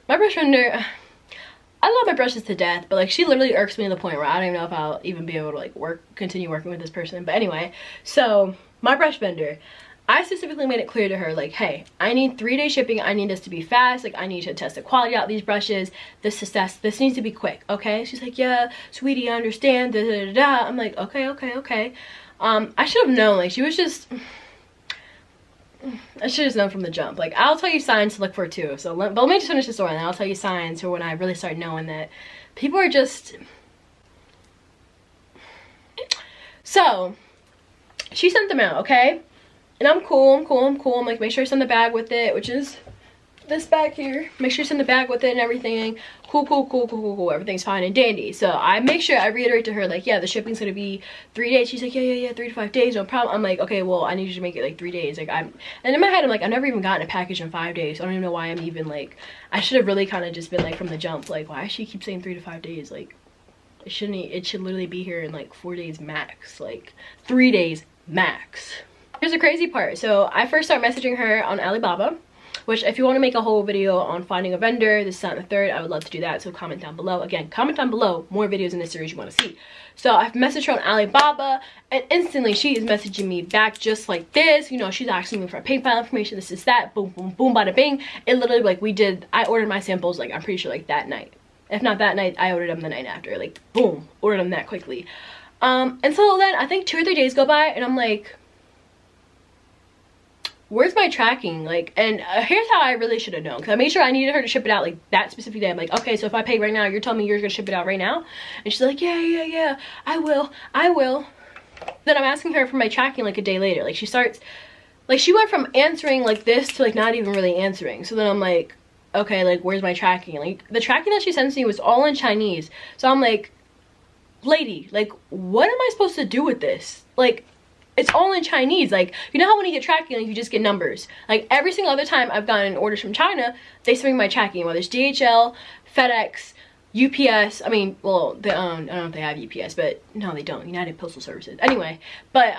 My brush vendor, I love my brushes to death, but like she literally irks me to the point where I don't even know if I'll even be able to like continue working with this person. But anyway, so my brush vendor, I specifically made it clear to her, like, hey, I need 3-day shipping. I need this to be fast. Like, I need to test the quality out of these brushes. This needs to be quick, okay? She's like, yeah, sweetie, I understand. Da, da, da, da. I'm like, okay. I should have known. Like, she was just, I should have known from the jump. Like, I'll tell you signs to look for too. So, but let me just finish the story, and then I'll tell you signs for when I really start knowing that people are just. So, she sent them out, okay? And I'm cool. I'm like, make sure you send the bag with it, which is this bag here. Make sure you send the bag with it and everything. Cool. Everything's fine and dandy. So I make sure I reiterate to her, like, yeah, the shipping's gonna be 3 days. She's like, yeah, 3 to 5 days, no problem. I'm like, okay, well, I need you to make it like 3 days. Like, and in my head, I'm like, I've never even gotten a package in 5 days. So I don't even know why I'm even like, I should have really kind of just been like from the jump, like, why does she keep saying 3 to 5 days? Like, it should literally be here in like 4 days max, like 3 days max. Here's the crazy part. So I first start messaging her on Alibaba, which if you want to make a whole video on finding a vendor, this, that, and the third, I would love to do that. So comment down below. Again, comment down below more videos in this series you want to see. So I've messaged her on Alibaba, and instantly she is messaging me back just like this. You know, she's asking me for PayPal information, this is that, boom, boom, boom, bada bing. It literally, like, I ordered my samples, like, I'm pretty sure like that night. If not that night, I ordered them the night after. Like, boom, ordered them that quickly. And so then I think 2 or 3 days go by, and I'm like, where's my tracking? Like, and here's how I really should have known, because I made sure I needed her to ship it out like that specific day. I'm like, okay, so if I pay right now, you're telling me you're gonna ship it out right now? And she's like, yeah, I will. Then I'm asking her for my tracking like a day later. Like, she starts, like, she went from answering like this to like not even really answering. So then I'm like, okay, like, where's my tracking? Like, the tracking that she sends me was all in Chinese. So I'm like, lady, like, what am I supposed to do with this? Like, it's all in Chinese. Like, you know how when you get tracking, like, you just get numbers. Like, every single other time I've gotten orders from China, they send me my tracking, whether it's DHL, FedEx, UPS. I mean, well, I don't know if they have UPS, but no, they don't. United Postal Services. Anyway, but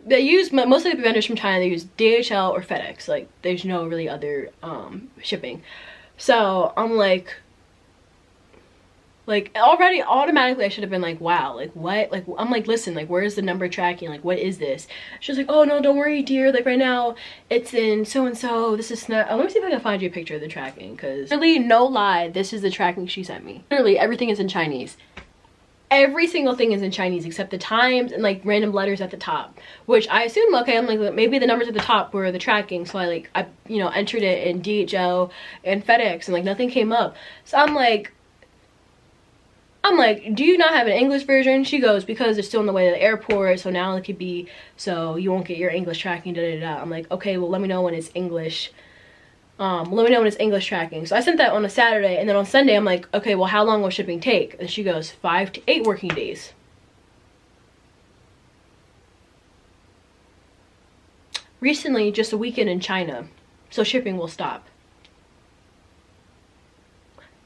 they use, most of the vendors from China, they use DHL or FedEx. Like, there's no really other shipping. So I'm like already automatically I should have been like, wow, like, what? Like, I'm like, listen, like, where's the number tracking? Like, what is this? She was like, oh no, don't worry, dear, like, right now it's in so and so, this is not, let me see if I can find you a picture of the tracking, because really, no lie, this is the tracking she sent me. Literally everything is in Chinese. Every single thing is in Chinese except the times and like random letters at the top, which I assume, okay, I'm like, maybe the numbers at the top were the tracking, so I you know, entered it in DHL and FedEx, and like nothing came up. So I'm like, do you not have an English version? She goes, because they're still on the way to the airport, so now it could be, so you won't get your English tracking, da da da. I'm like, okay, well, let me know when it's English. Let me know when it's English tracking. So I sent that on a Saturday, and then on Sunday, I'm like, okay, well, how long will shipping take? And she goes, 5 to 8 working days. Recently, just a weekend in China, so shipping will stop.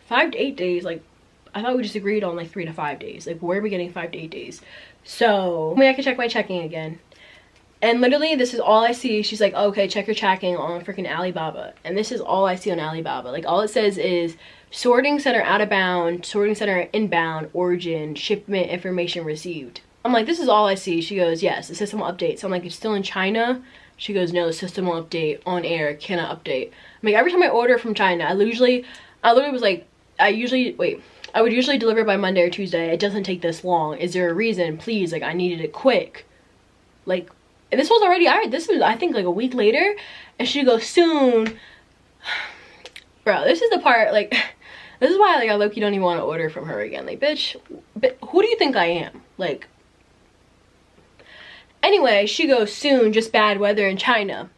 5 to 8 days, like, I thought we just agreed on like 3 to 5 days. Like, where are we getting 5 to 8 days? So, I mean, I can check my checking again. And literally, this is all I see. She's like, okay, check your tracking on freaking Alibaba. And this is all I see on Alibaba. Like, all it says is sorting center out of bound, sorting center inbound, origin, shipment information received. I'm like, this is all I see. She goes, yes, the system will update. So I'm like, it's still in China? She goes, no, the system will update on air, cannot update. I'm like, every time I order from China, I literally was like, I would usually deliver by Monday or Tuesday. It doesn't take this long. Is there a reason? Please, like, I needed it quick. Like, and this was already, this was, I think, like a week later. And she goes, soon. Bro, this is the part, like, this is why, like, I low-key don't even want to order from her again. Like, bitch, but who do you think I am? Like, anyway, she goes, soon, just bad weather in China.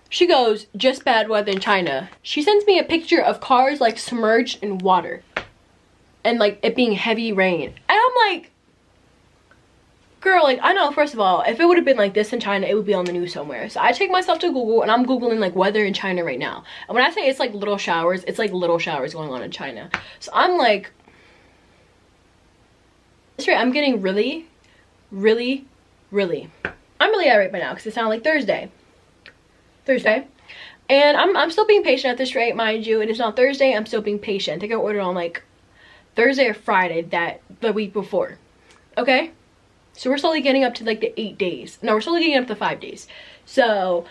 She goes, just bad weather in China. She sends me a picture of cars, like, submerged in water. And like it being heavy rain, and I'm like, girl, like, I know, first of all, if it would have been like this in China, it would be on the news somewhere. So I take myself to Google, and I'm googling like weather in China right now, and when I say it's like little showers, it's like little showers going on in China. So I'm like, I'm getting really I'm really irate by now, because it sounded like Thursday. And I'm still being patient at this rate, mind you. It is not Thursday. I'm still being patient. I think I ordered on like Thursday or Friday the week before. Okay? So we're slowly getting up to like the 8 days. No, we're slowly getting up to 5 days. So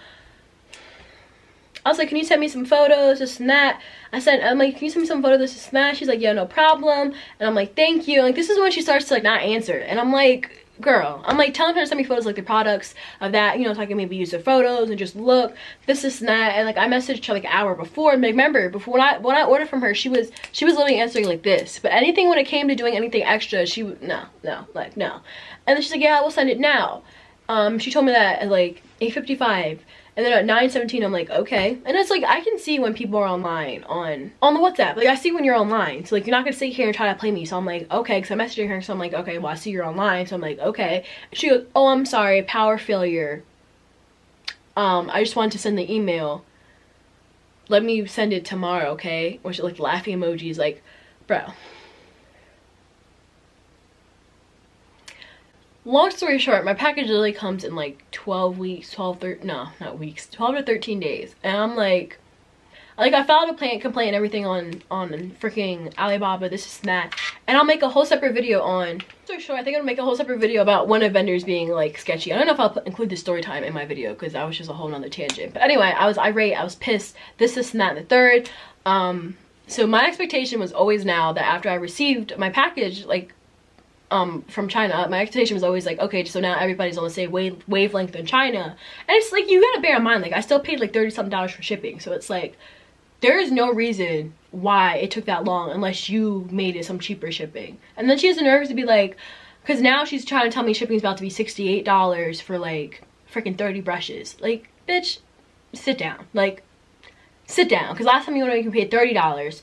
I was like, can you send me some photos, this and that? I'm like, can you send me some photos, this and that? She's like, yeah, no problem. And I'm like, thank you. Like, this is when she starts to like not answer. And I'm like, girl, I'm like telling her to send me photos like the products of that, you know, so I can maybe use the photos and just look this and that. And like I messaged her like an hour before, and remember before when I ordered from her, she was literally answering like this. But anything when it came to doing anything extra, she would no. And then she's like, yeah, we'll send it now. She told me that at like 8:55. And then at 9:17, I'm like, okay. And it's like, I can see when people are online on the WhatsApp. Like, I see when you're online. So, like, you're not going to sit here and try to play me. So, I'm like, okay. Because I'm messaging her. So, I'm like, okay, well, I see you're online. So, I'm like, okay. She goes, oh, I'm sorry. Power failure. I just wanted to send the email. Let me send it tomorrow, okay? Or she, like, laughing emojis. Like, bro. Long story short, my package literally comes in like 12 weeks, 12 to 13 days. And I'm like I filed a complaint and everything on freaking Alibaba, this and that. And I'll make a whole separate video on, so sure, I think I'll make a whole separate video about one of vendors being like sketchy. I don't know if I'll include the story time in my video because that was just a whole nother tangent. But anyway, I was irate, I was pissed, this and that and the third. So my expectation was always now that after I received my package, like, from China, my expectation was always like, okay, so now everybody's on the same wavelength in China. And it's like, you gotta bear in mind, like, I still paid like $30-something for shipping. So it's like, there is no reason why it took that long unless you made it some cheaper shipping. And then she has the nerves to be like, because now she's trying to tell me shipping's about to be $68 for like freaking 30 brushes. Like, bitch, sit down. Like, sit down. Because last time you can pay $30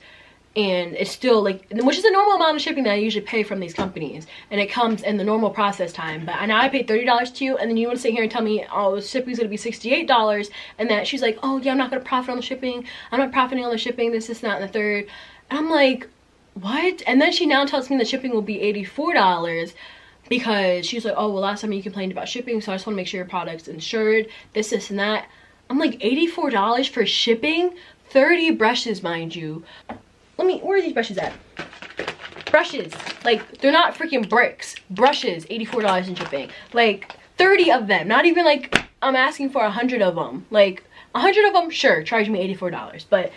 and it's still like, which is the normal amount of shipping that I usually pay from these companies, and it comes in the normal process time. But now I paid $30 to you, and then you want to sit here and tell me, oh, shipping's gonna be $68, and that she's like, oh yeah, I'm not gonna profit on the shipping, I'm not profiting on the shipping, this not, and the third. And I'm like, what? And then she now tells me the shipping will be $84 because she's like, oh well, last time you complained about shipping, so I just want to make sure your product's insured, this and that. I'm like, $84 for shipping? 30 brushes, mind you. Where are these brushes at? Brushes. Like, they're not freaking bricks. Brushes, $84 in shipping. Like, 30 of them. Not even like I'm asking for 100 of them. Like, 100 of them, sure, charge me $84. But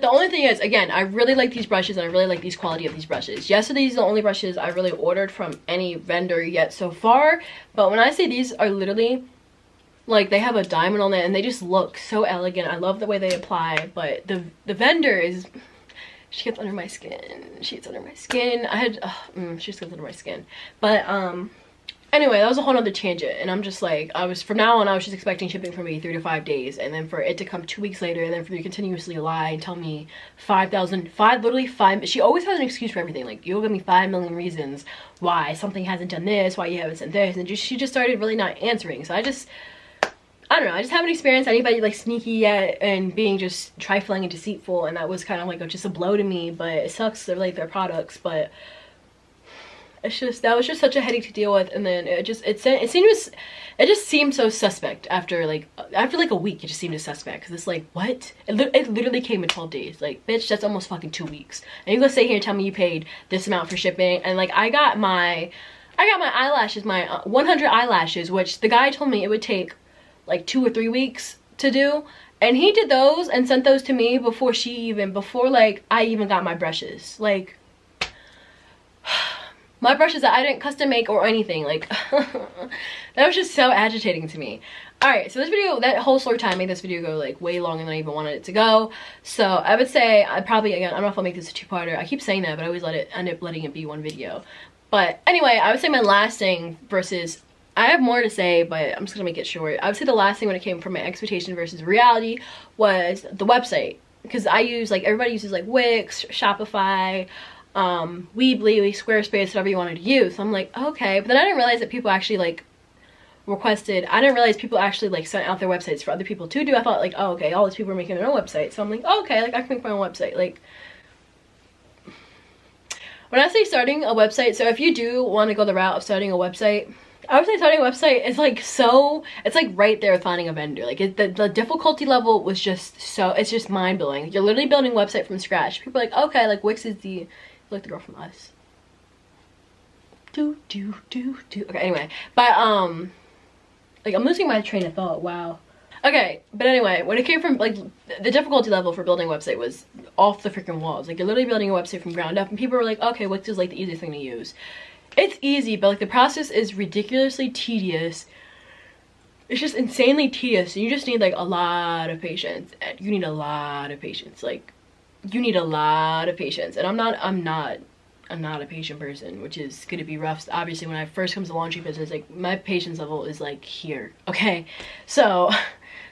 the only thing is, again, I really like these brushes and I really like these quality of these brushes. Yes, these are the only brushes I really ordered from any vendor yet so far. But when I say these are literally, like, they have a diamond on it and they just look so elegant. I love the way they apply, but the vendor is, she gets under my skin. She gets under my skin. She just gets under my skin. But anyway, that was a whole nother tangent, and I'm just like, from now on I was just expecting shipping for me 3 to 5 days, and then for it to come 2 weeks later, and then for you to continuously lie and tell me literally 5, she always has an excuse for everything. Like, you'll give me 5 million reasons why something hasn't done this, why you haven't sent this, and she just started really not answering. So I don't know, I just haven't experienced anybody like sneaky yet and being just trifling and deceitful, and that was kind of like just a blow to me. But it sucks, they're like their products, but it's just, that was just such a headache to deal with. And then it just seemed so suspect after like a week. It just seemed suspect because it's like, what? It literally came in 12 days. Like, bitch, that's almost fucking 2 weeks, and you gonna sit here and tell me you paid this amount for shipping. And like, I got my eyelashes, my 100 eyelashes, which the guy told me it would take like 2 or 3 weeks to do, and he did those and sent those to me before like I even got my brushes. Like, my brushes that I didn't custom make or anything. Like, that was just so agitating to me. All right, so this video, that whole story time made this video go like way longer than I even wanted it to go. So I would say I probably, again, I don't know if I'll make this a 2-parter. I keep saying that, but I always end up letting it be one video. But anyway, I would say my last thing versus, I have more to say, but I'm just gonna make it short. I would say the last thing when it came from my expectation versus reality was the website. Because I use, like, everybody uses like Wix, Shopify, Weebly, Squarespace, whatever you wanted to use. So I'm like, okay. But then I didn't realize that people actually like I didn't realize people actually like sent out their websites for other people to do. I thought like, oh, okay, all these people are making their own website. So I'm like, oh, okay, like I can make my own website. Like, when I say starting a website, so if you do want to go the route of starting a website, I would say starting a website is like so, it's like right there with finding a vendor. Like the difficulty level was just so, it's just mind blowing. You're literally building a website from scratch. People are like, okay, like Wix is the, like the girl from Us. Okay, anyway, but like I'm losing my train of thought. Wow. Okay, but anyway, when it came from like the difficulty level for building a website was off the freaking walls. Like you're literally building a website from ground up, and people were like, okay, Wix is like the easiest thing to use. It's easy, but like the process is ridiculously tedious. It's just insanely tedious. You just need like a lot of patience. You need a lot of patience. Like you need a lot of patience. And I'm not a patient person, which is gonna be rough. Obviously, when I first come to the laundry business, like my patience level is like here. Okay, so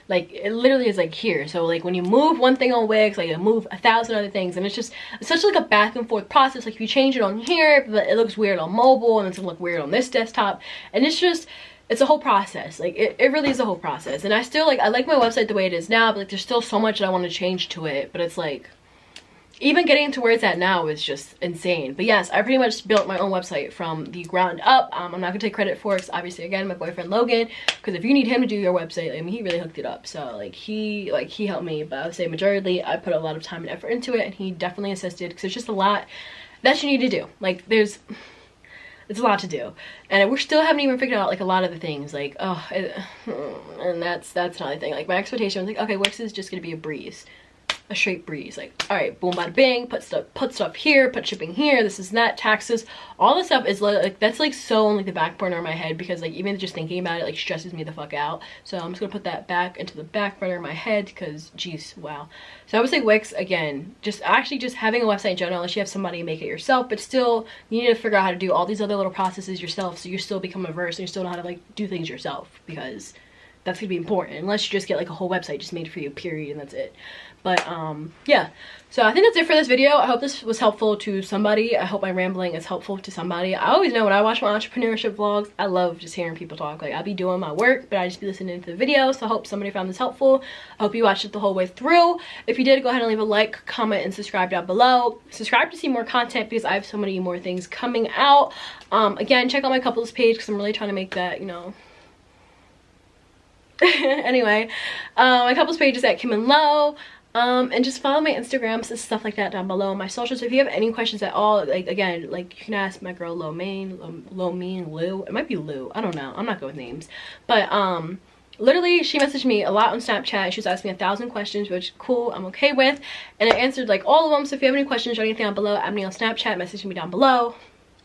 like it literally is like here. So like when you move one thing on Wix, like you move 1,000 other things, and it's such like a back and forth process. Like if you change it on here, but it looks weird on mobile, and it's gonna look weird on this desktop, and it's a whole process. Like it really is a whole process. And I still like, I like my website the way it is now, but like there's still so much that I want to change to it. But it's like, even getting to where it's at now is just insane. But yes, I pretty much built my own website from the ground up. I'm not gonna take credit for it, because obviously, again, my boyfriend Logan, because if you need him to do your website, I mean, he really hooked it up. So like he helped me, but I would say majorly I put a lot of time and effort into it, and he definitely assisted, because it's just a lot that you need to do. Like it's a lot to do, and we still haven't even figured out like a lot of the things. Like and that's another thing. Like my expectation was like, okay, Wix is just gonna be a breeze. A straight breeze. Like, all right, boom, bada bing, put stuff here, put shipping here, this is that, taxes, all this stuff is like, that's like so on like the back burner of my head, because like even just thinking about it like stresses me the fuck out. So I'm just gonna put that back into the back burner of my head, because geez, wow. So I would say Wix, again, just having a website in general, unless you have somebody make it yourself, but still you need to figure out how to do all these other little processes yourself, so you still become averse and you still know how to like do things yourself, because that's gonna be important, unless you just get like a whole website just made for you, period, and that's it. But yeah, so I think that's it for this video. I hope this was helpful to somebody. I hope my rambling is helpful to somebody. I always know when I watch my entrepreneurship vlogs, I love just hearing people talk. Like I'll be doing my work, but I just be listening to the video. So I hope somebody found this helpful. I hope you watched it the whole way through. If you did, go ahead and leave a like, comment, and subscribe down below. Subscribe to see more content, because I have so many more things coming out. Again, check out my couples page, because I'm really trying to make that, you know. Anyway, my couples page is at Kim and Lo. And just follow my Instagrams and stuff like that down below, my socials. If you have any questions at all, like again, like you can ask my girl Lou. It might be Lou, I don't know, I'm not good with names. But literally she messaged me a lot on Snapchat. She was asking me 1,000 questions, which cool, I'm okay with, and I answered like all of them. So if you have any questions or anything down below, add me on Snapchat, message me down below.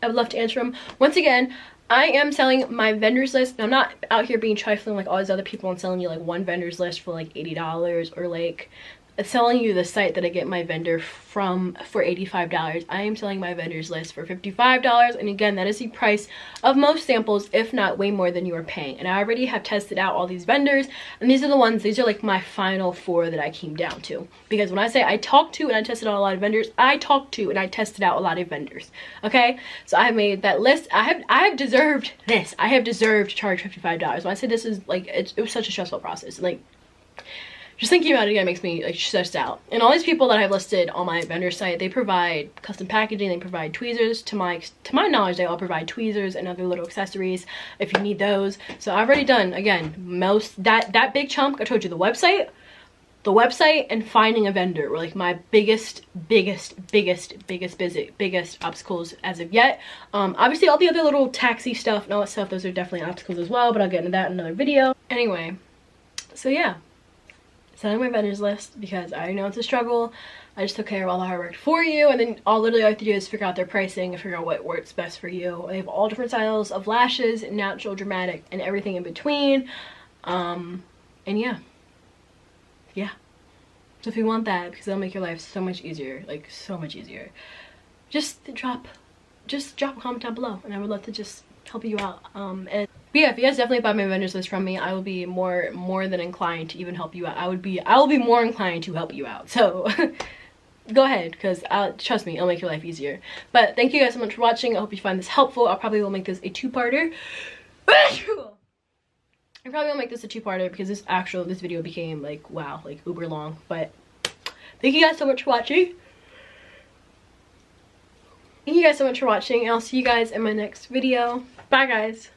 I would love to answer them. Once again, I am selling my vendors list. I'm not out here being trifling like all these other people and selling you like one vendors list for like $80, or like selling you the site that I get my vendor from for $85. I am selling my vendors list for $55, and again, that is the price of most samples, if not way more than you are paying. And I already have tested out all these vendors, and these are like my final 4 that I came down to. Because when I say I talked to and I tested out a lot of vendors, I talked to and I tested out a lot of vendors. Okay, so I have made that list. I have deserved this. I have deserved to charge $55. When I say this is like, it was such a stressful process. Like, just thinking about it again makes me like stressed out. And all these people that I've listed on my vendor site, they provide custom packaging, they provide tweezers. To my knowledge, they all provide tweezers and other little accessories if you need those. So I've already done, again, most that big chunk. I told you the website and finding a vendor were like my biggest obstacles as of yet. Obviously all the other little taxi stuff and all that stuff, those are definitely obstacles as well, but I'll get into that in another video. Anyway, so yeah, selling my vendors list, because I know it's a struggle. I just took care of all the hard work for you, and then all literally I have to do is figure out their pricing and figure out what works best for you. They have all different styles of lashes, natural, dramatic, and everything in between. And yeah. So if you want that, because it'll make your life so much easier, like so much easier, just drop a comment down below, and I would love to just help you out. But yeah, if you guys definitely buy my vendors list from me, I will be more than inclined to even help you out. I will be more inclined to help you out. So go ahead, because trust me, it'll make your life easier. But thank you guys so much for watching. I hope you find this helpful. I probably will make this a 2-parter. I probably will make this a 2-parter, because this video became like, wow, like uber long. But thank you guys so much for watching. Thank you guys so much for watching, and I'll see you guys in my next video. Bye guys.